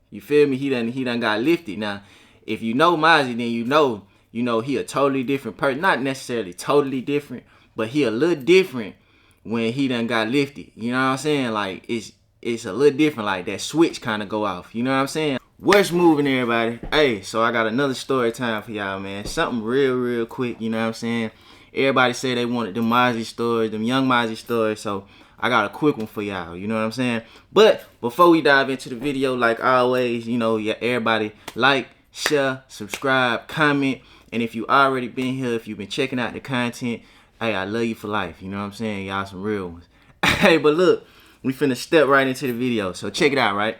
You feel me? He done got lifted. Now, if you know Mazi, then you know he a totally different person. Not necessarily totally different, but he a little different when he done got lifted. You know what I'm saying? Like it's a little different. Like that switch kind of go off. You know what I'm saying? What's moving, everybody? Hey, so I got another story time for y'all, man. Something real quick. You know what I'm saying? Everybody said they wanted them Mazi stories, them young Mazi stories. So I got a quick one for y'all. You know what I'm saying? But before we dive into the video, like always, you know, yeah, everybody like, share, subscribe, comment. And if you already been here, if you've been checking out the content, hey, I love you for life. You know what I'm saying? Y'all some real ones. Hey, but look, we finna step right into the video. So check it out, right?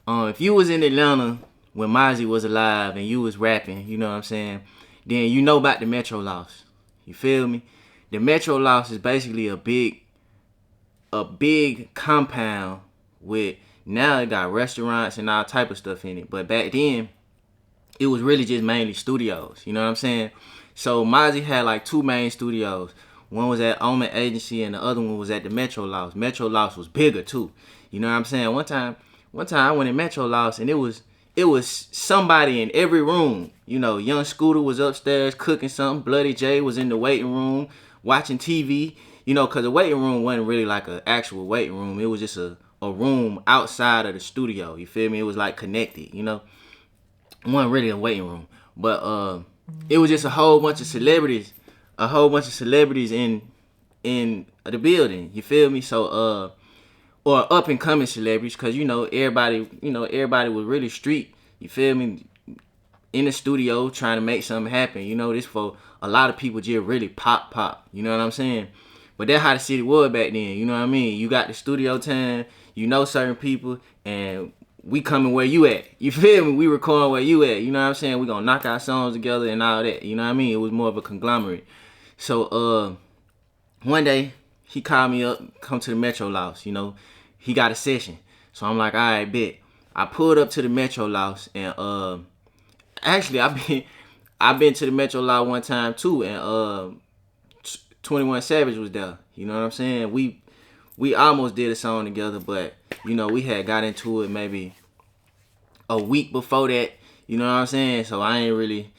If you was in Atlanta when Mazi was alive and you was rapping, you know what I'm saying, then you know about the Metro Lofts. You feel me? The Metro Lofts is basically a big compound with, now it got restaurants and all type of stuff in it. But back then, it was really just mainly studios. You know what I'm saying? So Mazi had like two main studios. One was at Omen Agency and the other one was at the Metro Lofts. Metro Lofts was bigger too. You know what I'm saying? One time I went in Metro Lofts and it was somebody in every room. You know, Young Scooter was upstairs cooking something. Bloody J was in the waiting room watching TV. You know, because the waiting room wasn't really like an actual waiting room. It was just a room outside of the studio. You feel me? It was like connected, you know. It wasn't really a waiting room. But it was just a whole bunch of celebrities in the building. You feel me? So or up and coming celebrities, because you know everybody was really street. You feel me? In the studio trying to make something happen. You know, this for a lot of people just really pop. You know what I'm saying? But that's how the city was back then. You know what I mean? You got the studio time. You know certain people, and we coming where you at. You feel me? We recording where you at. You know what I'm saying? We gonna knock our songs together and all that. You know what I mean? It was more of a conglomerate. So one day he called me up, come to the Metro Lofts. You know, he got a session. So I'm like, all right, bet. I pulled up to the Metro Lofts, and actually I've been to the Metro Loft one time too, and 21 Savage was there. You know what I'm saying? We almost did a song together, but you know, we had got into it maybe a week before that. You know what I'm saying? So I ain't really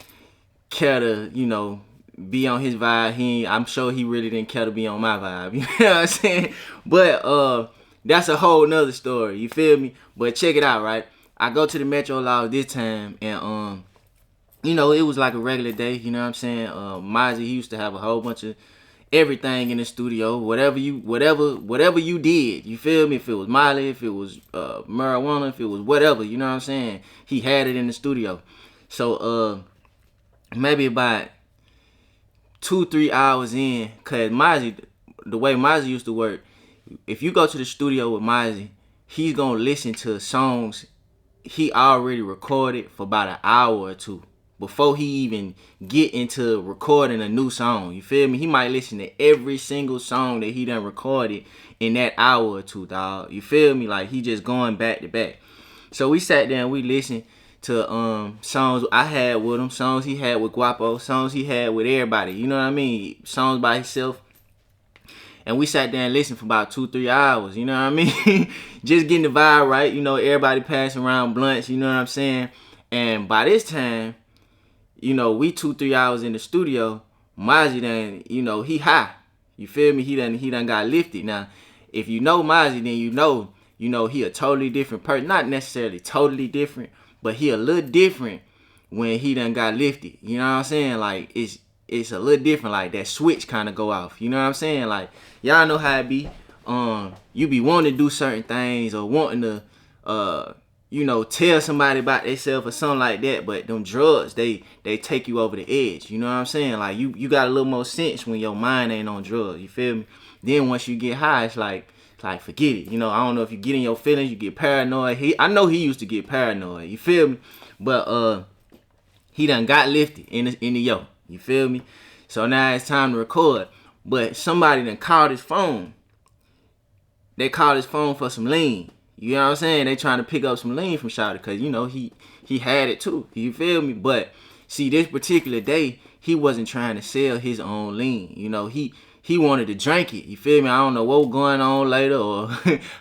care to, you know, be on his vibe. I'm sure he really didn't care to be on my vibe. You know what I'm saying? But that's a whole nother story. You feel me? But check it out, right? I go to the Metro Loft this time, and you know, it was like a regular day. You know what I'm saying? Mazi, he used to have a whole bunch of everything in the studio, whatever you did, you feel me? If it was Molly, if it was marijuana, if it was whatever, you know what I'm saying? He had it in the studio. So maybe about 2-3 hours in, cause Mazi, the way Mazi used to work, if you go to the studio with Mazi, he's gonna listen to songs he already recorded for about an hour or two before he even get into recording a new song. You feel me? He might listen to every single song that he done recorded in that hour or two, dog. You feel me? Like he just going back to back. So we sat there and we listened to songs I had with him, songs he had with Guapo, songs he had with everybody. You know what I mean? Songs by himself. And we sat there and listened for about 2-3 hours. You know what I mean? Just getting the vibe right. You know, everybody passing around blunts. You know what I'm saying? And by this time, you know, we 2-3 hours in the studio. Mazi done, you know, he high. You feel me? He done got lifted. Now, if you know Mazi, then you know he a totally different person. Not necessarily totally different, but he a little different when he done got lifted. You know what I'm saying? Like it's a little different. Like that switch kind of go off. You know what I'm saying? Like y'all know how it be. You be wanting to do certain things or wanting to you know, tell somebody about themselves or something like that, but them drugs, they take you over the edge. You know what I'm saying? Like you got a little more sense when your mind ain't on drugs. You feel me? Then once you get high, it's like forget it. You know, I don't know if you get in your feelings, you get paranoid. I know he used to get paranoid. You feel me? But he done got lifted in the yo. You feel me? So now it's time to record. But somebody done called his phone. They called his phone for some lean. You know what I'm saying? They trying to pick up some lean from Shawty because, you know, he had it too. You feel me? But see, this particular day, he wasn't trying to sell his own lean. You know, he he wanted to drink it. You feel me? I don't know what was going on later or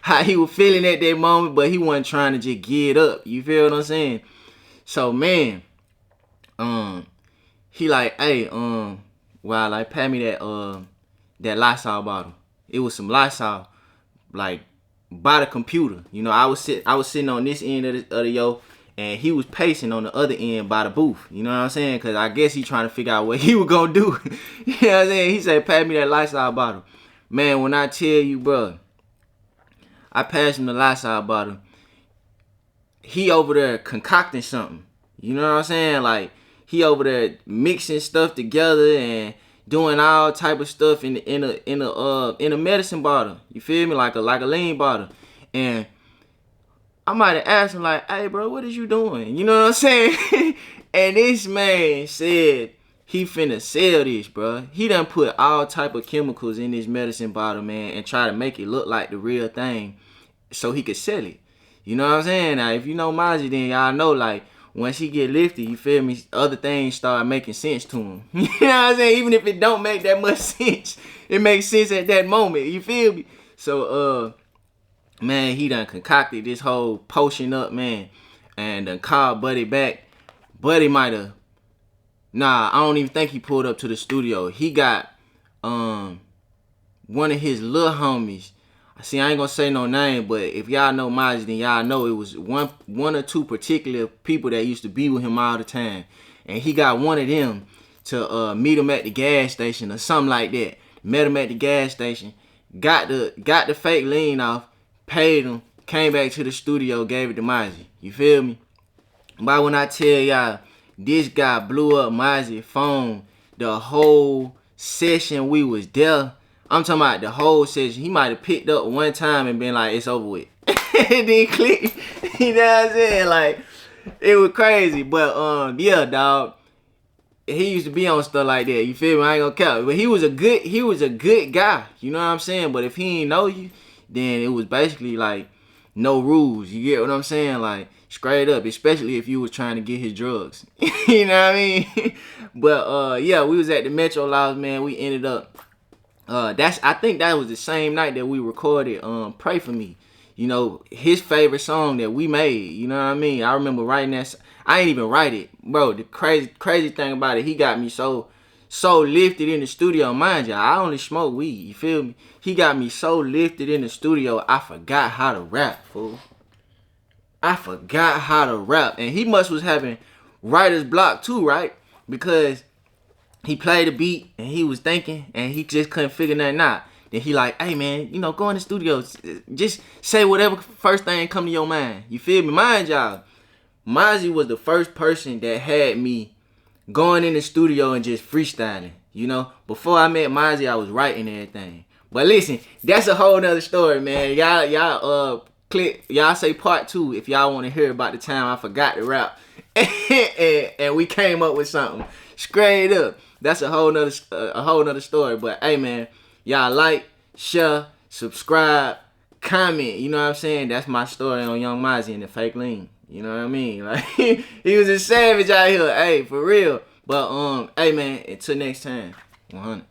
how he was feeling at that moment, but he wasn't trying to just get up. You feel what I'm saying? So man, he like, hey, well, like, pat me that Lysol bottle. It was some Lysol, like, by the computer. You know, I was sitting on this end of the yo, and he was pacing on the other end by the booth. You know what I'm saying? Because I guess he trying to figure out what he was going to do. You know what I'm saying? He said, pass me that Lysol bottle. Man, when I tell you, bro, I passed him the Lysol bottle. He over there concocting something. You know what I'm saying? Like, he over there mixing stuff together and doing all type of stuff in a medicine bottle. You feel me? Like a lean bottle. And I might have asked him like, hey bro, what is you doing? You know what I'm saying? And this man said he finna sell this, bro. He done put all type of chemicals in this medicine bottle, man, and try to make it look like the real thing so he could sell it. You know what I'm saying? Now, if you know Mazi, then y'all know, like, once he get lifted, you feel me, other things start making sense to him. You know what I'm saying? Even if it don't make that much sense, it makes sense at that moment. You feel me? So, man, he done concocted this whole potion up, man, and done called Buddy back. Buddy might have, I don't even think he pulled up to the studio. He got one of his little homies. See, I ain't gonna say no name, but if y'all know Mazi, then y'all know it was one or two particular people that used to be with him all the time. And he got one of them to meet him at the gas station or something like that. Met him at the gas station, got the fake lean off, paid him, came back to the studio, gave it to Mazi. You feel me? But when I tell y'all, this guy blew up Mazi's phone the whole session we was there. I'm talking about the whole session. He might have picked up one time and been like, it's over with. And then click. You know what I'm saying? Like, it was crazy. But yeah, dog. He used to be on stuff like that. You feel me? I ain't gonna count. But he was a good guy. You know what I'm saying? But if he ain't know you, then it was basically like no rules. You get what I'm saying? Like, straight up, especially if you was trying to get his drugs. You know what I mean? But yeah, we was at the Metro Lofts, man. We ended up I think that was the same night that we recorded Pray For Me. You know, his favorite song that we made. You know what I mean? I remember writing that. I ain't even write it. Bro, the crazy thing about it, he got me so lifted in the studio. Mind you, I only smoke weed. You feel me? He got me so lifted in the studio, I forgot how to rap, fool. I forgot how to rap. And he must was having writer's block too, right? Because he played the beat and he was thinking and he just couldn't figure nothing out. Then he like, hey man, you know, go in the studio. Just say whatever first thing come to your mind. You feel me? Mind y'all, Mazi was the first person that had me going in the studio and just freestyling. You know, before I met Mazi, I was writing everything. But listen, that's a whole nother story, man. Y'all say part 2 if y'all want to hear about the time I forgot to rap and we came up with something straight up. That's a whole nother story. But hey, man, y'all like, share, subscribe, comment. You know what I'm saying? That's my story on Young Mazi and the fake lean. You know what I mean? Like, he was a savage out here. Hey, for real. But hey, man, until next time, 100.